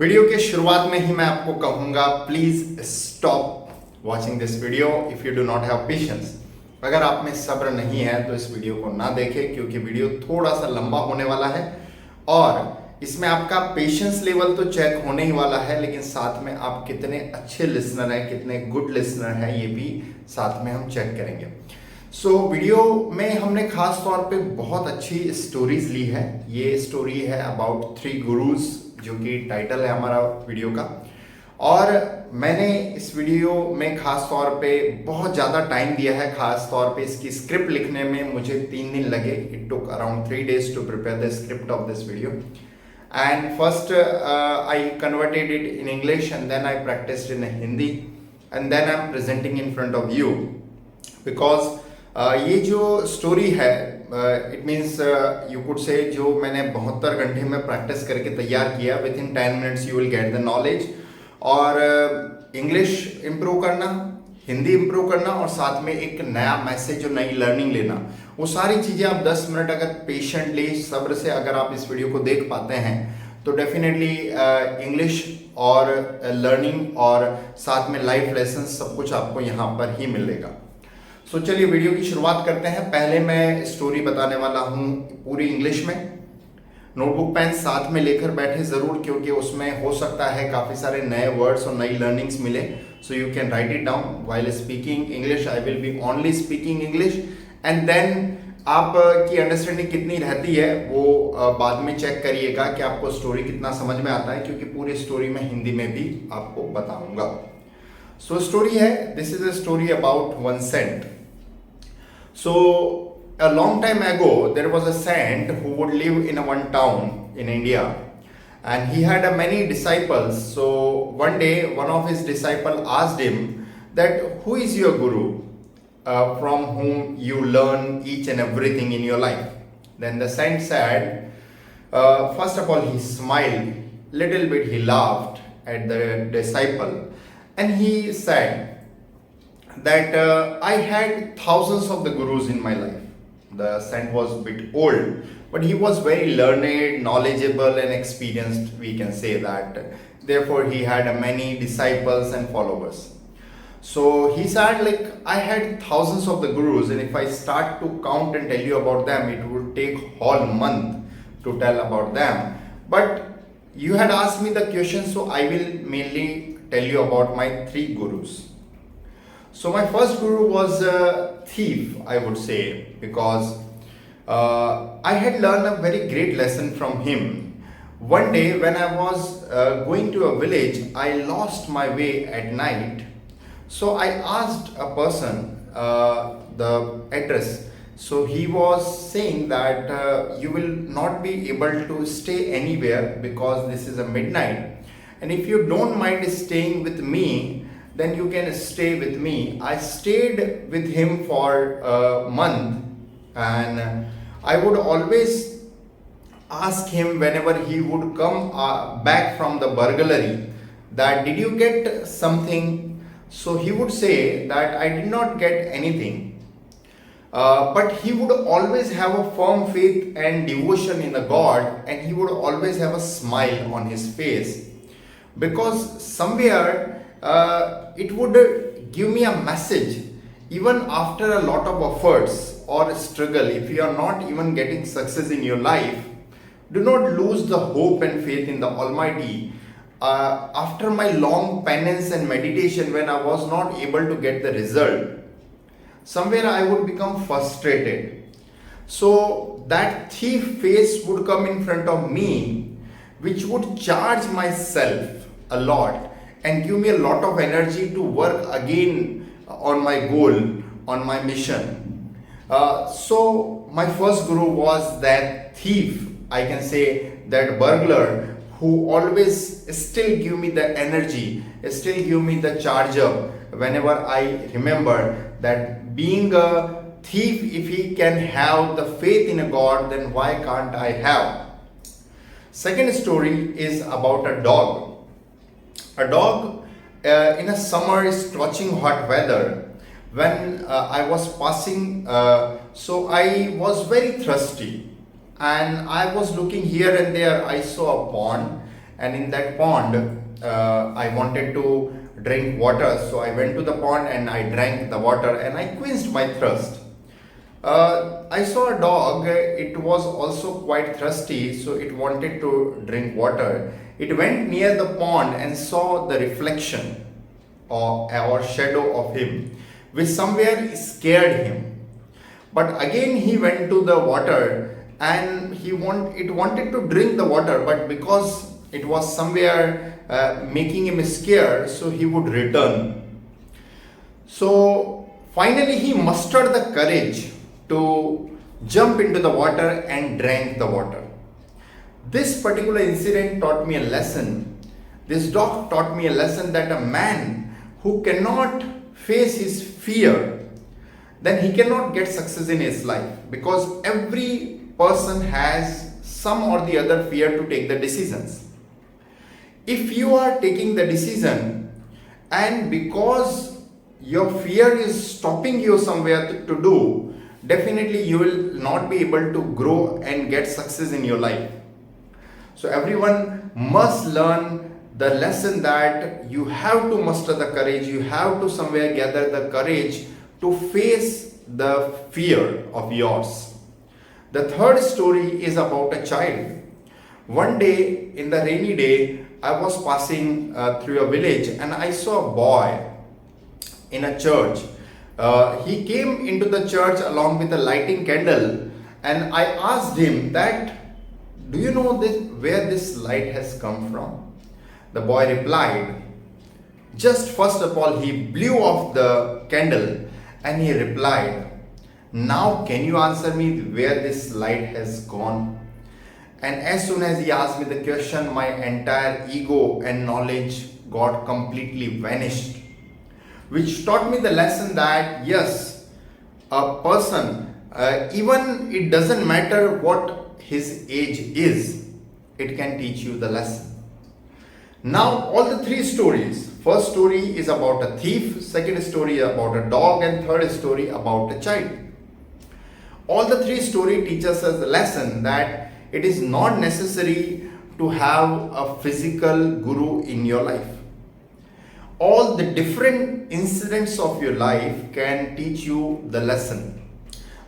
Video के शुरुआत में ही मैं आपको कहूंगा, please stop watching this video if you do not have patience. अगर आप में सब्र नहीं है तो इस वीडियो को ना देखें, क्योंकि वीडियो थोड़ा सा लंबा होने वाला है और इसमें आपका पेशेंस लेवल तो चेक होने ही वाला है, लेकिन साथ में आप कितने अच्छे लिसनर हैं, कितने गुड लिसनर हैं, ये भी साथ में हम चेक करेंगे। वीडियो में हमने खास तौर पे बहुत अच्छी स्टोरीज ली है। ये स्टोरी है अबाउट 3 गुरुज, जो कि टाइटल है हमारा वीडियो का। और मैंने इस वीडियो में खास तौर पे बहुत ज़्यादा टाइम दिया है। खास तौर पे इसकी स्क्रिप्ट लिखने में मुझे 3 दिन लगे। It took around 3 days to prepare the script of this video. And first I converted it in English and then I practised in Hindi and then I am presenting in front of you, because ये जो story है, it means you could say, जो मैंने 72 घंटे में practice करके तैयार किया। With in 10 minutes you will get the knowledge. और इंग्लिश इम्प्रूव करना, हिंदी इम्प्रूव करना और साथ में एक नया मैसेज और नई लर्निंग लेना, वो सारी चीज़ें आप 10 मिनट अगर पेशेंटली, सब्र से अगर आप इस वीडियो को देख पाते हैं तो डेफिनेटली इंग्लिश और लर्निंग और साथ में लाइफ लेसन सब कुछ आपको यहाँ पर ही मिलेगा। चलिए वीडियो की शुरुआत करते हैं। पहले मैं स्टोरी बताने वाला हूँ पूरी इंग्लिश में। नोटबुक पेन साथ में लेकर बैठे ज़रूर, क्योंकि उसमें हो सकता है काफ़ी सारे नए वर्ड्स और नई लर्निंग्स मिले। So you can write it down while speaking English. I will be only speaking English and then आपकी अंडरस्टैंडिंग कितनी रहती है वो बाद में चेक करिएगा कि आपको स्टोरी कितना समझ में आता है, क्योंकि पूरी स्टोरी मैं हिंदी में भी आपको बताऊंगा। स्टोरी है, this is a story about one cent. So a long time ago there was a saint who would live in one town in India, and he had many disciples. So one day one of his disciples asked him that, who is your guru, from whom you learn each and everything in your life? Then the saint said, first of all he smiled little bit, he laughed at the disciple, and he said that I had thousands of the gurus in my life. The saint was a bit old, but he was very learned, knowledgeable and experienced, we can say that. Therefore he had many disciples and followers. So he said, like, I had thousands of the gurus, and if I start to count and tell you about them, it would take whole month to tell about them. But you had asked me the question, so I will mainly tell you about my 3 gurus. So my first guru was a thief, I would say, because I had learned a very great lesson from him. One day when I was going to a village, I lost my way at night. So I asked a person the address. So he was saying that you will not be able to stay anywhere because this is a midnight. And if you don't mind staying with me, then you can stay with me. I stayed with him for a month, and I would always ask him whenever he would come back from the burglary that, did you get something? So he would say that I did not get anything. But he would always have a firm faith and devotion in the God, and he would always have a smile on his face, because somewhere it would give me a message. Even after a lot of efforts or struggle, if you are not even getting success in your life, do not lose the hope and faith in the Almighty. After my long penance and meditation, when I was not able to get the result, somewhere I would become frustrated. So that thief face would come in front of me, which would charge myself a lot and give me a lot of energy to work again on my goal, on my mission. So my first guru was that thief, I can say, that burglar, who always still give me the energy, still give me the charge up whenever I remember that being a thief, if he can have the faith in a God, then why can't I have? Second story is about a dog. A dog in a summer scorching hot weather, when I was passing, so I was very thirsty and I was looking here and there. I saw a pond and in that pond I wanted to drink water. So I went to the pond and I drank the water and I quenched my thirst. I saw a dog, it was also quite thirsty, so it wanted to drink water. It went near the pond and saw the reflection or shadow of him, which somewhere scared him. But again he went to the water and it wanted to drink the water, but because it was somewhere making him scared, so he would return. So finally he mustered the courage to jump into the water and drank the water. This particular incident taught me a lesson. This dog taught me a lesson that a man who cannot face his fear, then he cannot get success in his life, because every person has some or the other fear to take the decisions. If you are taking the decision and because your fear is stopping you somewhere to do, definitely you will not be able to grow and get success in your life. So everyone must learn the lesson that you have to muster the courage, you have to somewhere gather the courage to face the fear of yours. The third story is about a child. One day, in the rainy day, I was passing through a village and I saw a boy in a church. He came into the church along with a lighting candle, and I asked him that, do you know where this light has come from? The boy replied, just first of all he blew off the candle and he replied, now can you answer me where this light has gone? And as soon as he asked me the question, my entire ego and knowledge got completely vanished, which taught me the lesson that yes, a person, even it doesn't matter what his age is, it can teach you the lesson. Now all the three stories, first story is about a thief, second story about a dog, and third story about a child. All the three stories teach us a lesson that it is not necessary to have a physical guru in your life. All the different incidents of your life can teach you the lesson,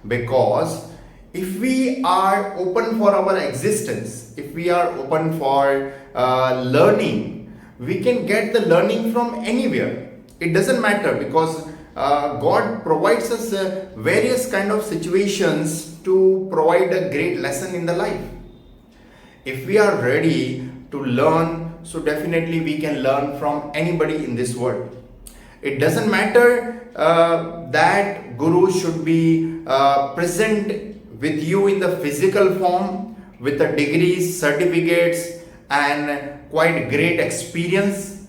because if we are open for our existence, if we are open for learning, we can get the learning from anywhere. It doesn't matter, because God provides us various kind of situations to provide a great lesson in the life. If we are ready to learn, so definitely we can learn from anybody in this world. It doesn't matter that guru should be present with you in the physical form with the degrees, certificates and quite great experience.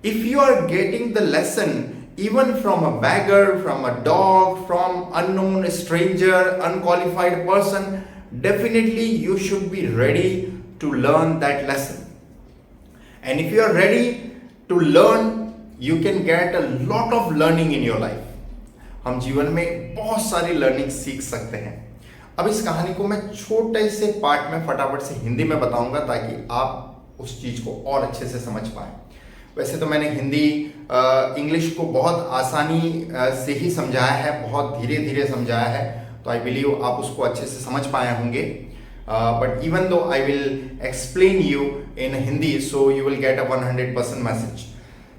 If you are getting the lesson even from a beggar, from a dog, from unknown stranger, unqualified person, definitely you should be ready to learn that lesson. And if you are ready to learn, you can get a lot of learning in your life. हम जीवन में बहुत सारी learning सीख सकते हैं. अब इस कहानी को मैं छोटे से पार्ट में फटाफट से हिंदी में बताऊंगा ताकि आप उस चीज को और अच्छे से समझ पाएं. वैसे तो मैंने हिंदी इंग्लिश को बहुत आसानी से ही समझाया है, बहुत धीरे धीरे समझाया है, तो आई बिलीव आप उसको अच्छे से समझ पाए होंगे. But even though I will explain you in Hindi, so you will get a 100% message.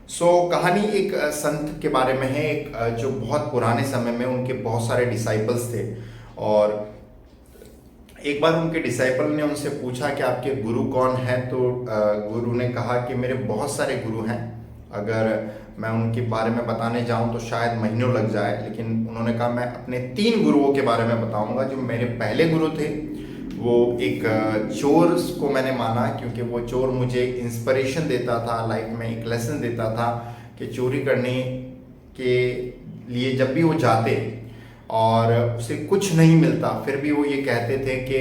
So कहानी एक संत के बारे में है, एक जो बहुत पुराने समय में उनके बहुत सारे डिसाइपल्स थे, और एक बार उनके डिसाइपल ने उनसे पूछा कि आपके गुरु कौन है. तो गुरु ने कहा कि मेरे बहुत सारे गुरु हैं, अगर मैं उनके बारे में बताने जाऊं तो शायद महीनों लग जाए, लेकिन उन्होंने कहा मैं अपने 3 गुरुओं के बारे में बताऊंगा. जो मेरे पहले गुरु थे वो एक चोर को मैंने माना, क्योंकि वो चोर मुझे इंस्पिरेशन देता था, लाइफ में एक लेसन देता था कि चोरी करने के लिए जब भी वो जाते और उसे कुछ नहीं मिलता, फिर भी वो ये कहते थे कि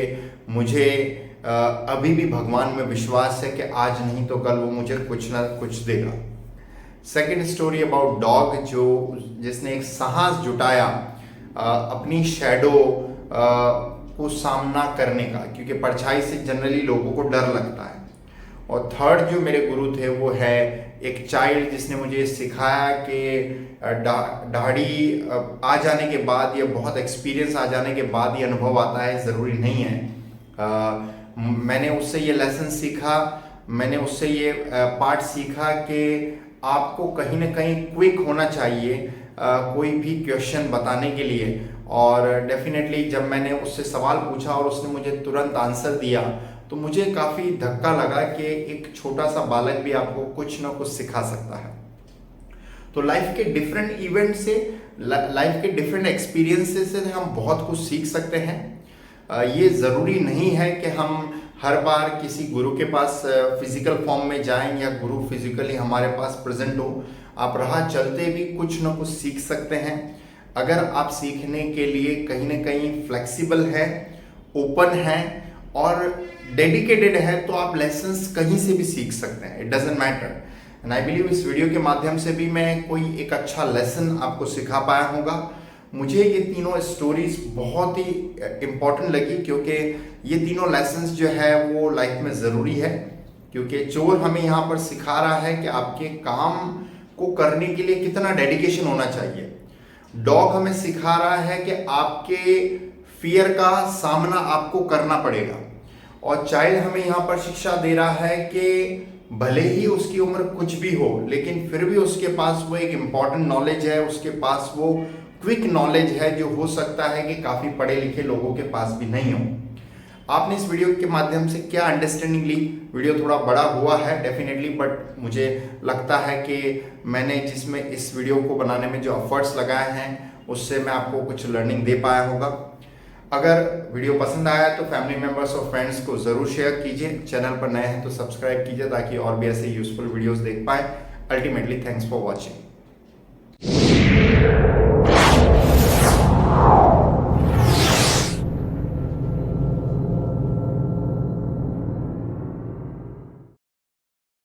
मुझे अभी भी भगवान में विश्वास है कि आज नहीं तो कल वो मुझे कुछ ना कुछ देगा. सेकेंड स्टोरी अबाउट डॉग, जिसने एक साहस जुटाया अपनी शैडो को सामना करने का, क्योंकि परछाई से जनरली लोगों को डर लगता है. और थर्ड जो मेरे गुरु थे वो है एक चाइल्ड, जिसने मुझे सिखाया कि दाढ़ी आ जाने के बाद या बहुत एक्सपीरियंस आ जाने के बाद ये अनुभव आता है, ज़रूरी नहीं है। मैंने उससे ये लेसन सीखा, मैंने उससे ये पार्ट सीखा कि आपको कहीं ना कहीं क्विक होना चाहिए कोई भी क्वेश्चन बताने के लिए। और डेफिनेटली जब मैंने उससे सवाल पूछा और उसने मुझे तुरंत आंसर दिया तो मुझे काफ़ी धक्का लगा कि एक छोटा सा बालक भी आपको कुछ ना कुछ सिखा सकता है। तो लाइफ के डिफरेंट इवेंट से, लाइफ के डिफरेंट एक्सपीरियंसेस से हम बहुत कुछ सीख सकते हैं। ये ज़रूरी नहीं है कि हम हर बार किसी गुरु के पास फिजिकल फॉर्म में जाएं या गुरु फिजिकली हमारे पास प्रेजेंट हो। आप राह चलते भी कुछ ना कुछ सीख सकते हैं। अगर आप सीखने के लिए कहीं ना कहीं फ्लेक्सिबल हैं, ओपन हैं और डेडिकेटेड है तो आप लेसन्स कहीं से भी सीख सकते हैं। It doesn't matter. And I believe इस वीडियो के माध्यम से भी मैं कोई एक अच्छा लेसन आपको सिखा पाया होगा। मुझे ये तीनों स्टोरीज बहुत ही इम्पोर्टेंट लगी, क्योंकि ये तीनों लेसन्स जो है वो लाइफ में ज़रूरी है। क्योंकि चोर हमें यहाँ पर सिखा रहा है कि आपके काम को करने के लिए कितना डेडिकेशन होना चाहिए। डॉग हमें सिखा रहा है कि आपके फियर का सामना आपको करना पड़ेगा। और चाइल्ड हमें यहाँ पर शिक्षा दे रहा है कि भले ही उसकी उम्र कुछ भी हो, लेकिन फिर भी उसके पास वो एक इम्पॉर्टेंट नॉलेज है, उसके पास वो क्विक नॉलेज है जो हो सकता है कि काफ़ी पढ़े लिखे लोगों के पास भी नहीं हो। आपने इस वीडियो के माध्यम से क्या अंडरस्टैंडिंग ली? वीडियो थोड़ा बड़ा हुआ है डेफिनेटली, बट मुझे लगता है कि मैंने जिसमें इस वीडियो को बनाने में जो एफर्ट्स लगाए हैं उससे मैं आपको कुछ लर्निंग दे पाया होगा। अगर वीडियो पसंद आया तो फैमिली मेम्बर्स और फ्रेंड्स को ज़रूर शेयर कीजिए। चैनल पर नए हैं तो सब्सक्राइब कीजिए ताकि और भी ऐसे यूजफुल वीडियोस देख पाएँ। Ultimately thanks for watching.